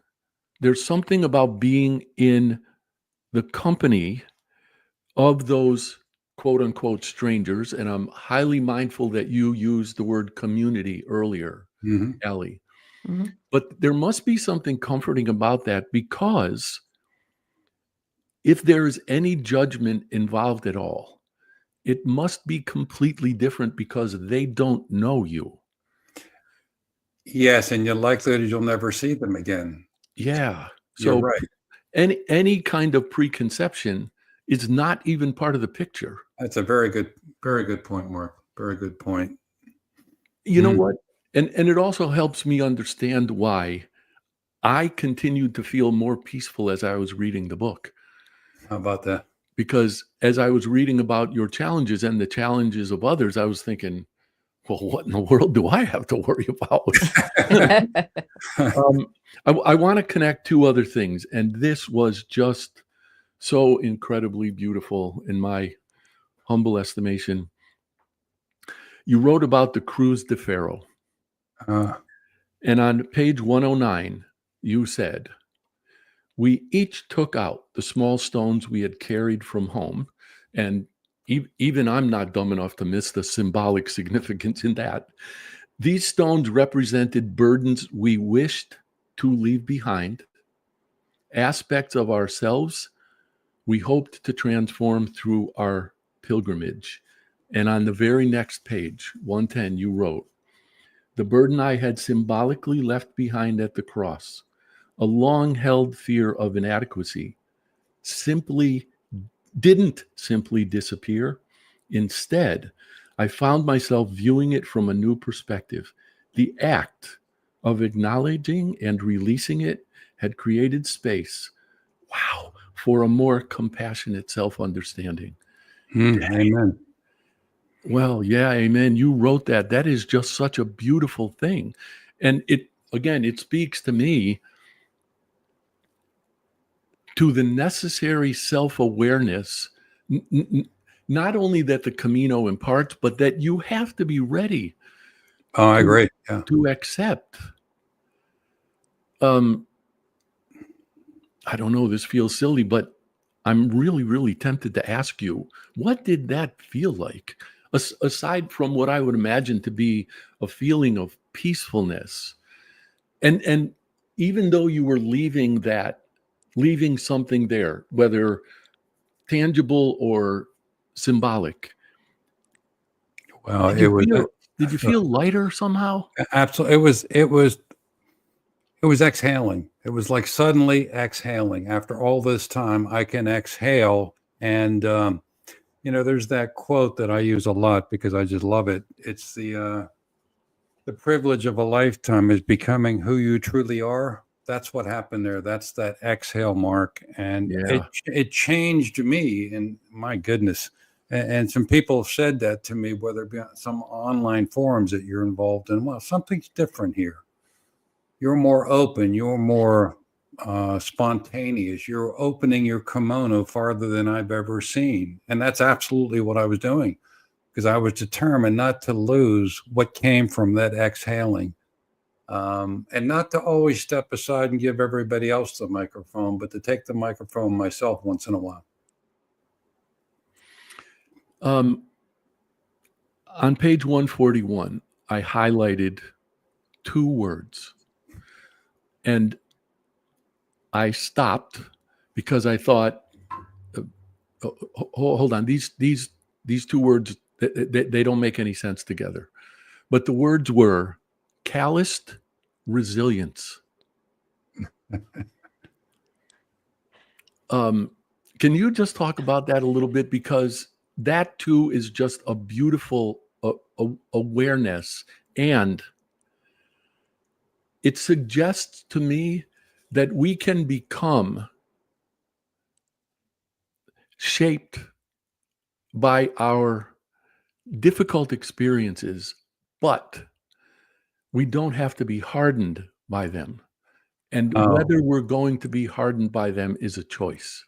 there's something about being in the company of those quote unquote strangers. And I'm highly mindful that you used the word community earlier, Allie. Mm-hmm. But there must be something comforting about that, because if there is any judgment involved at all, it must be completely different because they don't know you. Yes, and you're likely that you'll never see them again. Yeah. You're So right. any kind of preconception is not even part of the picture. That's a very good point, Mark. Very good point. You know what? And it also helps me understand why I continued to feel more peaceful as I was reading the book. How about that? Because as I was reading about your challenges and the challenges of others, I was thinking, well, what in the world do I have to worry about? I want to connect two other things. And this was just so incredibly beautiful in my humble estimation. You wrote about the Cruz de Ferro. And on page 109, you said, we each took out the small stones we had carried from home. And even I'm not dumb enough to miss the symbolic significance in that. These stones represented burdens we wished to leave behind, aspects of ourselves we hoped to transform through our pilgrimage. And on the very next page, 110, you wrote, the burden I had symbolically left behind at the cross, a long-held fear of inadequacy, didn't simply disappear. Instead, I found myself viewing it from a new perspective. The act of acknowledging and releasing it had created space, for a more compassionate self-understanding. Amen. Well, yeah, amen. You wrote that. That is just such a beautiful thing. And it speaks to me to the necessary self-awareness, not only that the Camino imparts, but that you have to be ready. Oh, I agree. Yeah. To accept. I don't know, this feels silly, but I'm really, really tempted to ask you, what did that feel like? Aside from what I would imagine to be a feeling of peacefulness. And even though you were leaving something there, whether tangible or symbolic. Well, did you feel lighter somehow? Absolutely. It was exhaling. It was like suddenly exhaling. After all this time, I can exhale. And, there's that quote that I use a lot because I just love it. It's the privilege of a lifetime is becoming who you truly are. That's what happened there. That's that exhale, Mark. And it changed me. And my goodness. And some people have said that to me, whether it be on some online forums that you're involved in. Well, something's different here. You're more open. You're more spontaneous. You're opening your kimono farther than I've ever seen. And that's absolutely what I was doing, because I was determined not to lose what came from that exhaling. And not to always step aside and give everybody else the microphone, but to take the microphone myself once in a while. On page 141, I highlighted two words. And I stopped because I thought, hold on, these two words, they don't make any sense together. but the words were calloused resilience. Can you just talk about that a little bit? Because that too is just a beautiful awareness, and it suggests to me that we can become shaped by our difficult experiences, but we don't have to be hardened by them. And whether we're going to be hardened by them is a choice.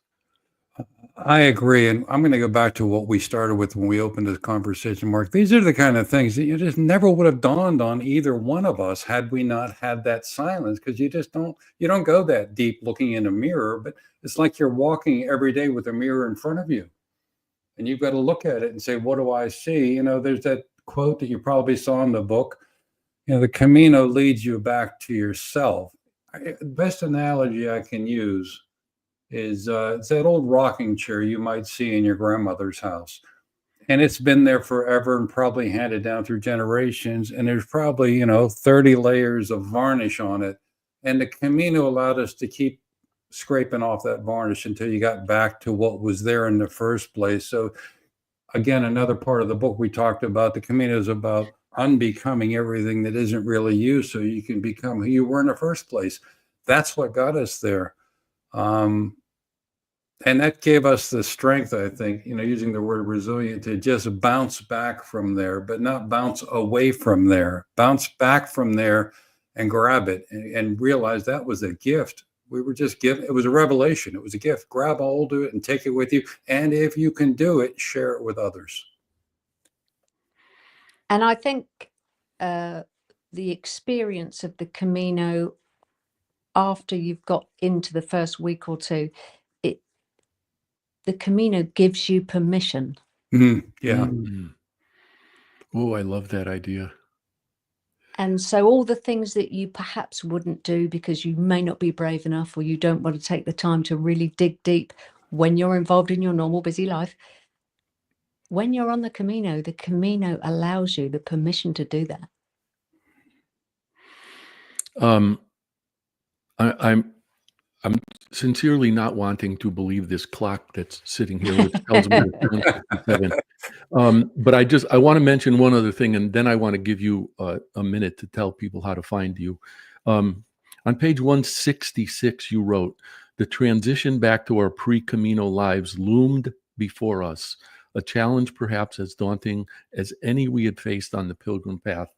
I agree. And I'm going to go back to what we started with when we opened this conversation, Mark. These are the kind of things that you just never would have dawned on either one of us had we not had that silence, because you don't go that deep looking in a mirror, but it's like you're walking every day with a mirror in front of you. And you've got to look at it and say, what do I see? There's that quote that you probably saw in the book, the Camino leads you back to yourself. The best analogy I can use is it's that old rocking chair you might see in your grandmother's house. And it's been there forever and probably handed down through generations. And there's probably, 30 layers of varnish on it. And the Camino allowed us to keep scraping off that varnish until you got back to what was there in the first place. So again, another part of the book we talked about, the Camino is about unbecoming everything that isn't really you, so you can become who you were in the first place. That's what got us there. And that gave us the strength, I think, using the word resilient, to just bounce back from there, but not bounce away from there, bounce back from there and grab it and realize that was a gift. We were just given, it was a revelation. It was a gift. Grab hold of it and take it with you. And if you can do it, share it with others. And I think the experience of the Camino, after you've got into the first week or two, the Camino gives you permission. Mm-hmm. Yeah. Oh, I love that idea. And so all the things that you perhaps wouldn't do because you may not be brave enough, or you don't want to take the time to really dig deep when you're involved in your normal busy life, when you're on the Camino allows you the permission to do that. I'm sincerely not wanting to believe this clock that's sitting here, which tells me it's 7. But I want to mention one other thing, and then I want to give you a minute to tell people how to find you. On page 166, you wrote, "The transition back to our pre-Camino lives loomed before us, a challenge perhaps as daunting as any we had faced on the pilgrim path."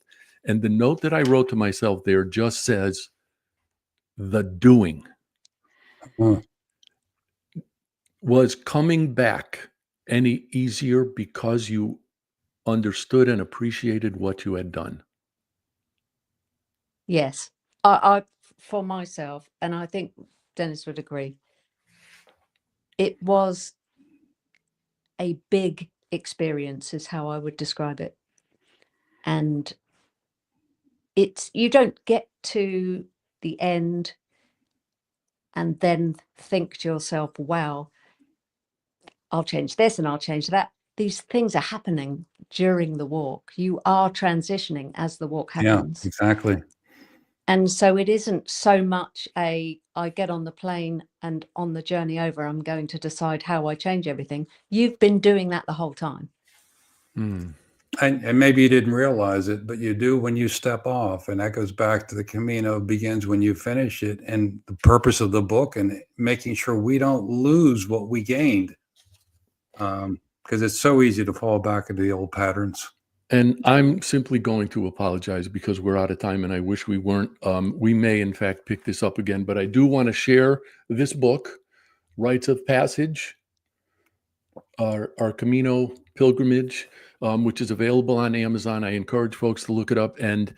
And the note that I wrote to myself there just says, "the doing." Was coming back any easier because you understood and appreciated what you had done? Yes, I for myself, and I think Dennis would agree, it was a big experience is how I would describe it. And you don't get to the end and then think to yourself, wow, I'll change this and I'll change that. These things are happening during the walk. You are transitioning as the walk happens. Yeah, exactly. And so it isn't so much I get on the plane and on the journey over, I'm going to decide how I change everything. You've been doing that the whole time. And maybe you didn't realize it, but you do when you step off. And that goes back to the Camino begins when you finish it, and the purpose of the book, and making sure we don't lose what we gained. Because it's so easy to fall back into the old patterns. And I'm simply going to apologize because we're out of time, and I wish we weren't. We may, in fact, pick this up again, but I do want to share this book, Rites of Passage, our Camino Pilgrimage, which is available on Amazon. I encourage folks to look it up. And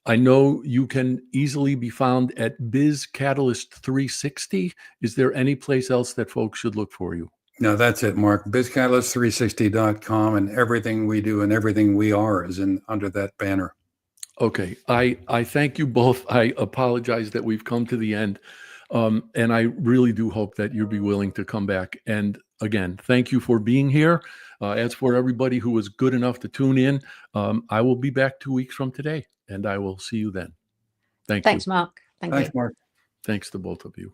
I know you can easily be found at BizCatalyst 360. Is there any place else that folks should look for you? No, that's it, Mark. BizCatalyst360.com, and everything we do and everything we are is under that banner. Okay. I thank you both. I apologize that we've come to the end. And I really do hope that you'll be willing to come back. And again, thank you for being here. As for everybody who was good enough to tune in, I will be back 2 weeks from today, and I will see you then. Thanks, Mark. Thanks, you. Mark. Thanks to both of you.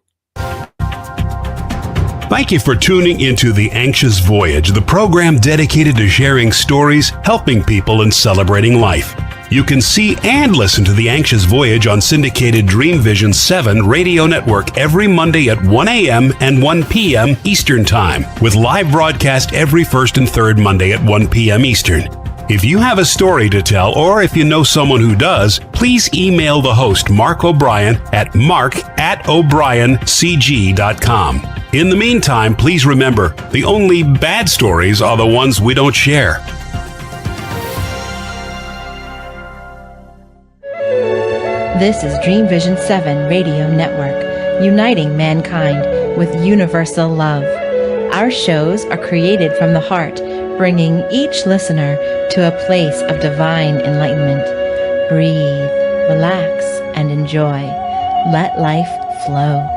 Thank you for tuning into The Anxious Voyage, the program dedicated to sharing stories, helping people, and celebrating life. You can see and listen to The Anxious Voyage on syndicated Dream Vision 7 radio network every Monday at 1 a.m. and 1 p.m. Eastern Time, with live broadcast every first and third Monday at 1 p.m. Eastern. If you have a story to tell, or if you know someone who does, please email the host, Mark O'Brien, at mark@o'briencg.com. In the meantime, please remember, the only bad stories are the ones we don't share. This is Dream Vision 7 Radio Network, uniting mankind with universal love. Our shows are created from the heart, bringing each listener to a place of divine enlightenment. Breathe, relax, and enjoy. Let life flow.